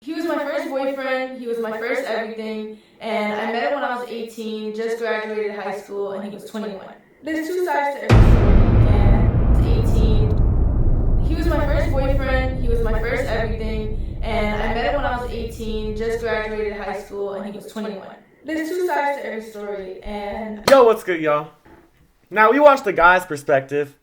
He was my first boyfriend, he was my first everything, and I met him when I was 18, just graduated high school, and he was 21. There's two sides to every story, and I was 18. He was my first boyfriend, he was my first everything, and I met him when I was 18, just graduated high school, and he was 21. There's two sides to every story, and... Yo, what's good, y'all? Now, we watched the guy's perspective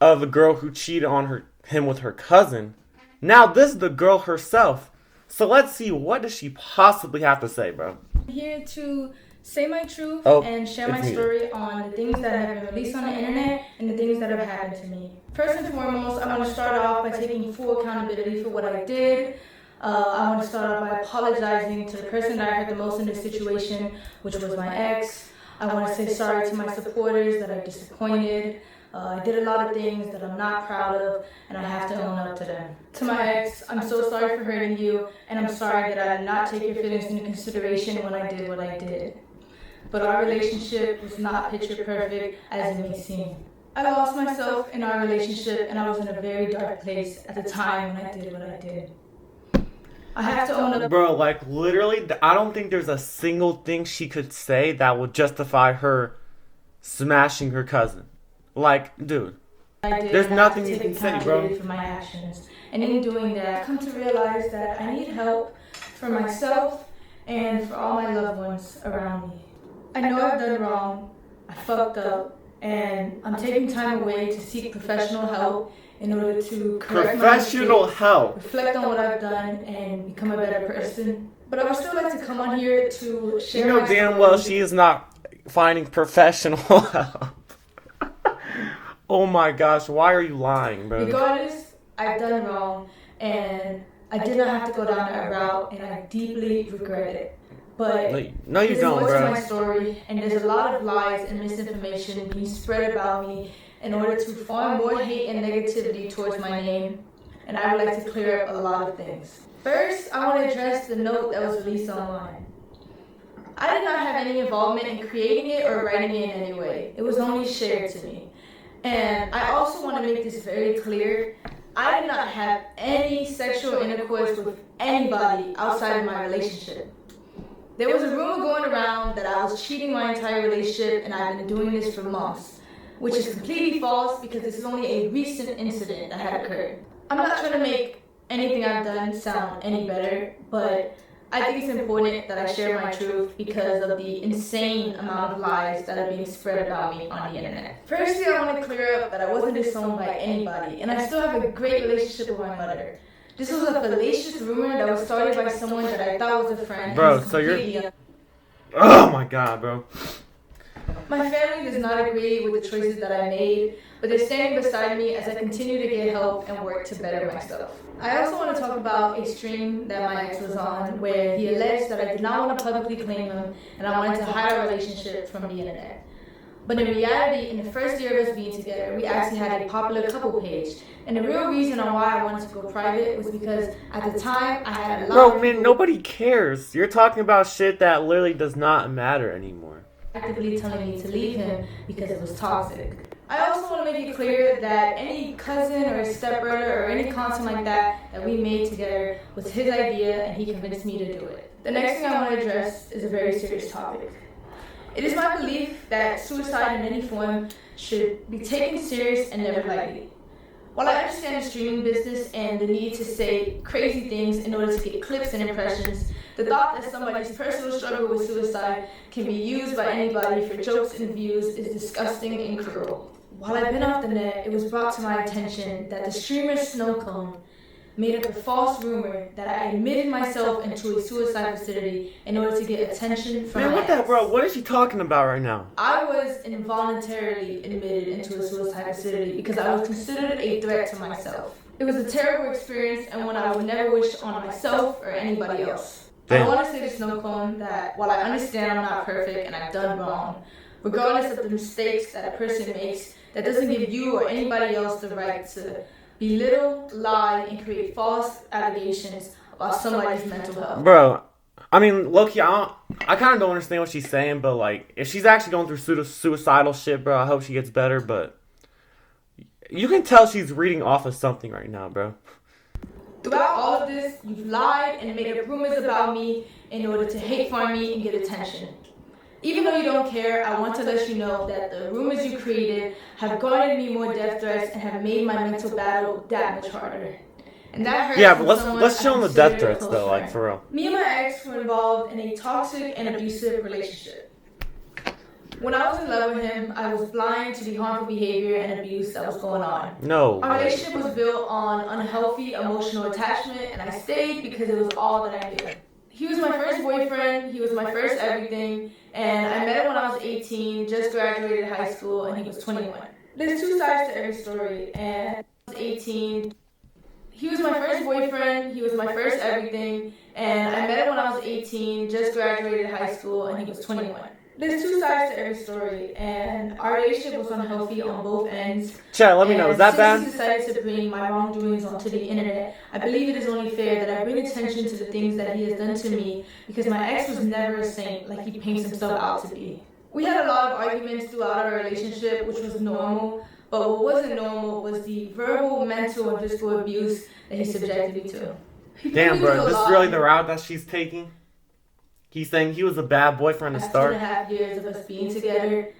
of the girl who cheated on him with her cousin. Now, this is the girl herself. So let's see, what does she possibly have to say, bro? I'm here to say my truth and share my me. story on the things that have been released on the internet and the things that have happened to me. First and foremost, I want to start off by taking full accountability for what I did. I want to start off by apologizing to the person that I hurt the most in this situation, which was my ex. I want to say sorry to my supporters that I disappointed. I did a lot of things that I'm not proud of, and I have to own up to them. To my ex, I'm so sorry for hurting you, and I'm sorry that I did not take your feelings into consideration when I did what I did. But our relationship was not picture perfect as it may seem. I lost myself in our relationship, and I was in a very dark place at the time when I did what I did. I have to own up. Bro, like, literally, I don't think there's a single thing she could say that would justify her smashing her cousin. Like, dude, there's nothing you can say, bro. For my actions. And in doing that, I've come to realize that I need help for myself and for all my loved ones around me. I know I've done wrong, I fucked up, and I'm taking time away to seek professional help in order to correct my mistakes, reflect on what I've done, and become a better person. But I would still like to come on here to share. You know damn well she is not finding professional help. Oh my gosh, why are you lying, bro? Regardless, I've done wrong, and I did not have to go down that route, and I deeply regret it. But no, you don't, bro. There's more to my story, and there's a lot of lies and misinformation being spread about me in order to farm more hate and negativity towards my name, and I would like to clear up a lot of things. First, I want to address the note that was released online. I did not have any involvement in creating it or writing it in any way. It was only shared to me. And I also want to make this very clear. I did not have any sexual intercourse with anybody outside of my relationship. There was a rumor going around that I was cheating my entire relationship, and I've been doing this for months, which is completely false because this is only a recent incident that had occurred. I'm not trying to make anything I've done sound any better, but I think it's important that I share my truth because of the insane amount of lies that are being spread about me on the internet. Firstly, I want to clear up that I wasn't disowned by anybody, and I still have a great relationship with my mother. This was a fallacious rumor that was started by someone that I thought was a friend. Bro, so you're... Oh my god, bro. My family does not agree with the choices that I made, but they're standing beside me as I continue to get help and work to better myself. I also want to talk about a stream that my ex was on where he alleged that I did not want to publicly claim him and I wanted to hide our relationship from the internet. But in reality, in the first year of us being together, we actually had a popular couple page. And the real reason on why I wanted to go private was because at the time I had a lot of people... Bro, man, nobody cares. You're talking about shit that literally does not matter anymore. Actively telling me to leave him because it was toxic. I also want to make it clear that any cousin or stepbrother or any content like that we made together was his idea and he convinced me to do it. The next thing I want to address is a very serious topic. It is my belief that suicide in any form should be taken serious and never lightly. While I understand the streaming business and the need to say crazy things in order to get clicks and impressions, the thought that somebody's personal struggle with suicide can be used by anybody for jokes and views is disgusting and cruel. While I've been off the net, it was brought to my attention that the streamer Snowcone made up a false rumor that I admitted myself into a suicide facility in order to get attention from Man, what the bro? What is she talking about right now? I was involuntarily admitted into a suicide facility because I was considered a threat to myself. It was a terrible experience and one I would never wish on myself or anybody else. Damn. I want to say to Snowcone that while I understand I'm not perfect and I've done wrong, regardless of the mistakes that a person makes, that doesn't give you or anybody else the right to belittle, lie, and create false allegations about somebody's mental health. Bro, I mean, low-key, I kind of don't understand what she's saying, but, like, if she's actually going through suicidal shit, bro, I hope she gets better, but you can tell she's reading off of something right now, bro. Throughout all of this, you've lied and made up rumors about me in order to hate farm me and get attention. Even though you don't care, I want to let you know that the rumors you created have garnered me more death threats and have made my mental battle that much harder. And that hurts. Yeah, but let's chill on the death threats though, like for real. Me and my ex were involved in a toxic and abusive relationship. When I was in love with him, I was blind to the harmful behavior and abuse that was going on. No. Our relationship was built on unhealthy emotional attachment, and I stayed because it was all that I knew. He was my first boyfriend, he was my first everything, and I met him when I was 18, just graduated high school, and he was 21. There's two sides to every story, and I was 18. He was my first boyfriend, he was my first everything, and I met him when I was 18, just graduated high school, and he was 21. There's two sides to every story, and our relationship was unhealthy on both ends. Chat, let me know, is that bad? Since he decided to bring my wrongdoings onto the internet, I believe it is only fair that I bring attention to the things that he has done to me, because my ex was never a saint like he paints himself out to be. We had a lot of arguments throughout our relationship, which was normal, but what wasn't normal was the verbal, mental, and physical abuse that he subjected me to. Damn, bro, this is really the route that she's taking? He's saying he was a bad boyfriend to start. 2.5 years of us being together,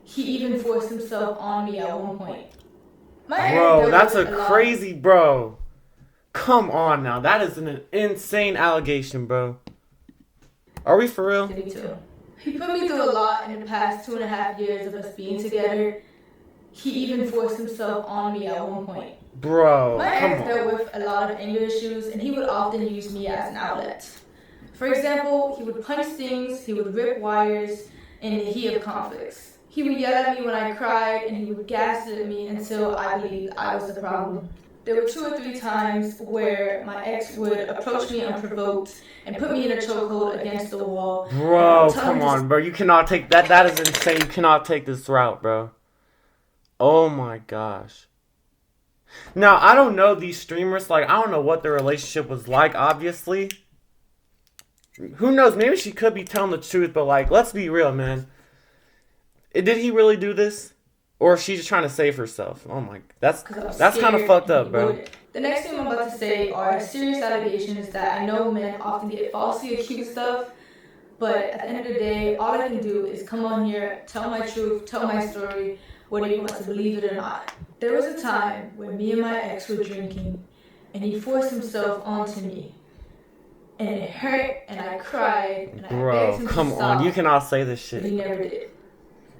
he even forced himself on me at one point. Bro, that's a crazy, bro. Come on now, that is an insane allegation, bro. Are we for real? He put me through a lot in the past 2.5 years of us being together. He even forced himself on me at one point. Bro, my come ex on. dealt with a lot of anger issues, and he would often use me as an outlet. For example, he would punch things, he would rip wires in the heat of conflicts. He would yell at me when I cried, and he would gaslight me until I believed I was the problem. There were 2 or 3 times where my ex would approach me unprovoked and put me in a chokehold against the wall. Bro, come on, bro. You cannot take that. That is insane. You cannot take this route, bro. Oh my gosh. Now, I don't know these streamers. Like, I don't know what their relationship was like, obviously. Who knows? Maybe she could be telling the truth, but like, let's be real, man. Did he really do this? Or is she just trying to save herself? Oh my, that's kind of fucked up, bro. The next thing I'm about to say are serious allegations that I know men often get falsely accused of, but at the end of the day, all I can do is come on here, tell my truth, tell my story, whether you want to believe it or not. There was a time when me and my ex were drinking, and he forced himself onto me. And it hurt, and I cried, and I begged him to stop. Come on, you cannot say this shit. But he never did.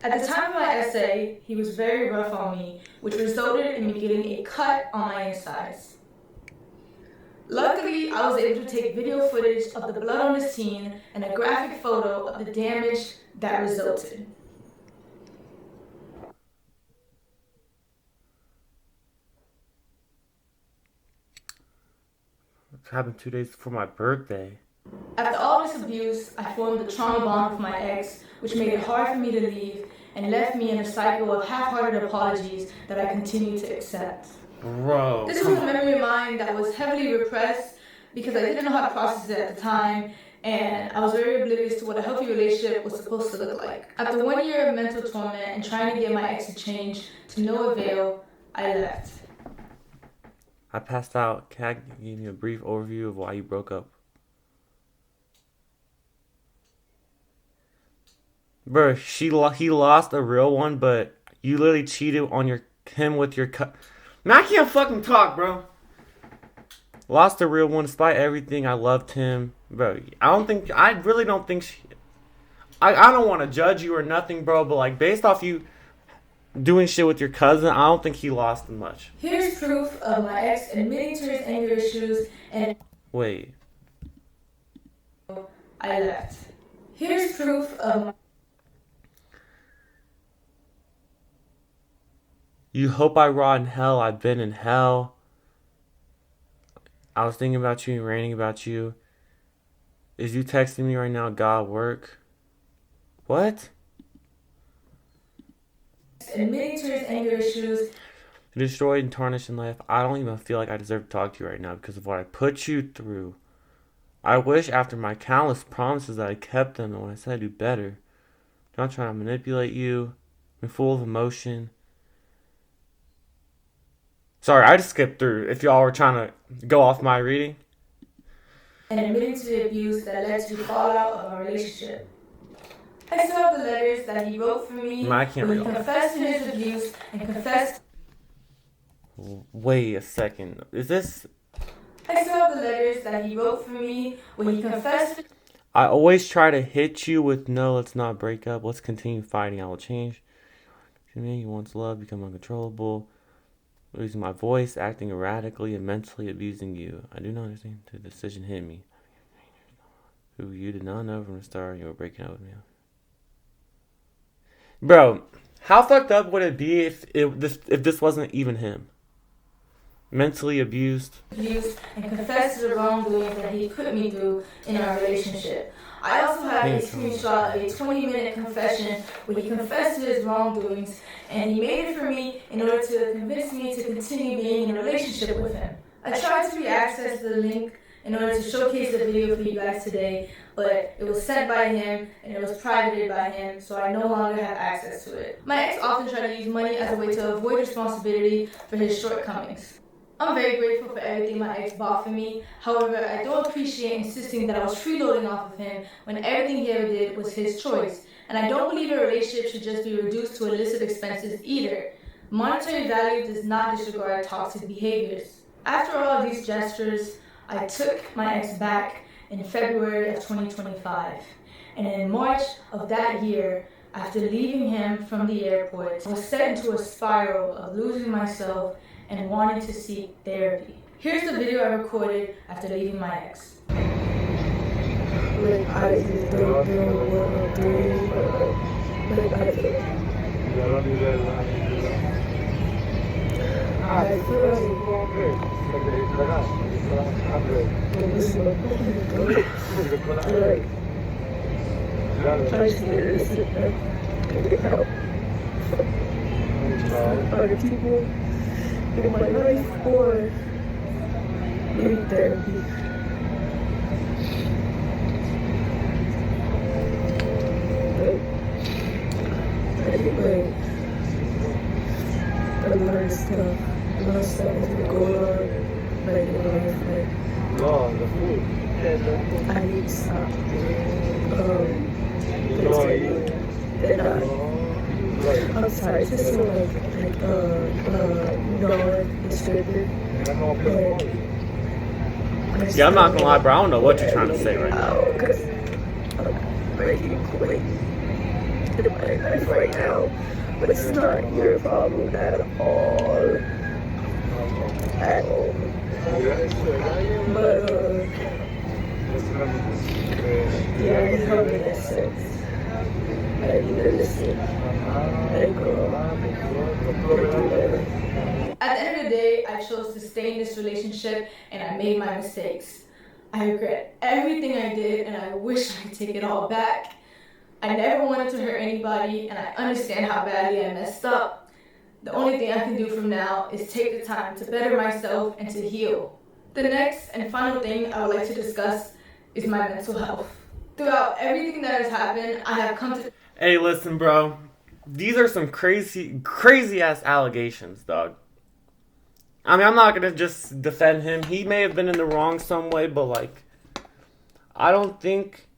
At the time of my essay, he was very rough on me, which resulted in me getting a cut on my insides. Luckily, I was able to take video footage of the blood on the scene and a graphic photo of the damage that resulted. It happened 2 days before my birthday. After all this abuse, I formed a trauma bond with my ex, which made it hard for me to leave and left me in a cycle of half-hearted apologies that I continue to accept. Bro, this was a memory of mine that was heavily repressed because I didn't know how to process it at the time, and I was very oblivious to what a healthy relationship was supposed to look like. After 1 year of mental torment and trying to get my ex to change, to no avail, I left. I passed out. Kat gave me a brief overview of why you broke up. Bro, he lost a real one, but you literally cheated on him with your Man, I can't fucking talk, bro. Lost a real one despite everything. I loved him, bro. I really don't think I don't want to judge you or nothing, bro, but like based off you doing shit with your cousin, I don't think he lost much. Here's proof of my ex admitting to his anger issues and... Wait. I left. Here's proof of my... You hope I rot in hell. I've been in hell. I was thinking about you and ranting about you. Is you texting me right now, God work? What? Admitting to his anger issues. Destroyed and tarnished in life. I don't even feel like I deserve to talk to you right now because of what I put you through. I wish after my countless promises that I kept them and when I said I'd do better. I'm not trying to manipulate you. I'm full of emotion. Sorry, I just skipped through. If y'all were trying to go off my reading. And admitting to the abuse that led to the fallout of our relationship. I still have the letters that he wrote for me I can't when read he all confessed to his abuse and confessed. Wait a second. Is this... I still have the letters that he wrote for me when he confessed. I always try to hit you with no, let's not break up. Let's continue fighting. I will change. To me, he wants love, become uncontrollable. Losing my voice, acting erratically, and mentally abusing you. I do not understand. The decision hit me. Who you did not know from the start, you were breaking up with me. Bro, how fucked up would it be if this wasn't even him? Mentally abused. And confessed to the wrongdoings that he put me through in our relationship. I also have a screenshot of a 20-minute confession where he confessed to his wrongdoings, and he made it for me in order to convince me to continue being in a relationship with him. I tried to re-access the link in order to showcase the video for you guys today, but it was sent by him and it was privated by him, so I no longer have access to it. My ex often tried to use money as a way to avoid responsibility for his shortcomings. I'm very grateful for everything my ex bought for me. However, I don't appreciate insisting that I was freeloading off of him when everything he ever did was his choice. And I don't believe a relationship should just be reduced to illicit expenses either. Monetary value does not disregard toxic behaviors. After all of these gestures, I took my ex back in February of 2025. And in March of that year, after leaving him from the airport, I was set into a spiral of losing myself and wanting to seek therapy. Here's the video I recorded after leaving my ex. Like, I just don't know what I'm doing, but I feel I just need to sit there and get help from other people in my life or in therapy. I think like a lot of stuff has been going on like in life, like I need to stop pretending that I'm sorry, it's just so like non-descriptive, but Yeah, I'm not gonna lie, bro. I don't know what you're trying to say right now. because I'm breaking point in my life right now, but it's not your problem at all. At all. But, yeah, I need help in that sense. I need to listen and grow and do better. At the end of the day, I chose to stay in this relationship and I made my mistakes. I regret everything I did and I wish I could take it all back. I never wanted to hurt anybody and I understand how badly I messed up. The only thing I can do from now is take the time to better myself and to heal. The next and final thing I would like to discuss is my mental health. Throughout everything that has happened, I have come to... Hey, listen, bro. These are some crazy ass allegations, dog. I mean, I'm not gonna just defend him. He may have been in the wrong some way, but like, I don't think...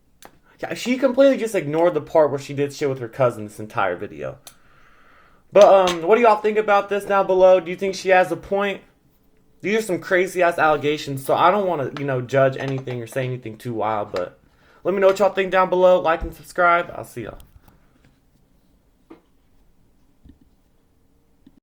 She completely just ignored the part where she did shit with her cousin this entire video. But, what do y'all think about this down below? Do you think she has a point? These are some crazy ass allegations, so I don't want to, judge anything or say anything too wild, but let me know what y'all think down below. Like and subscribe. I'll see y'all.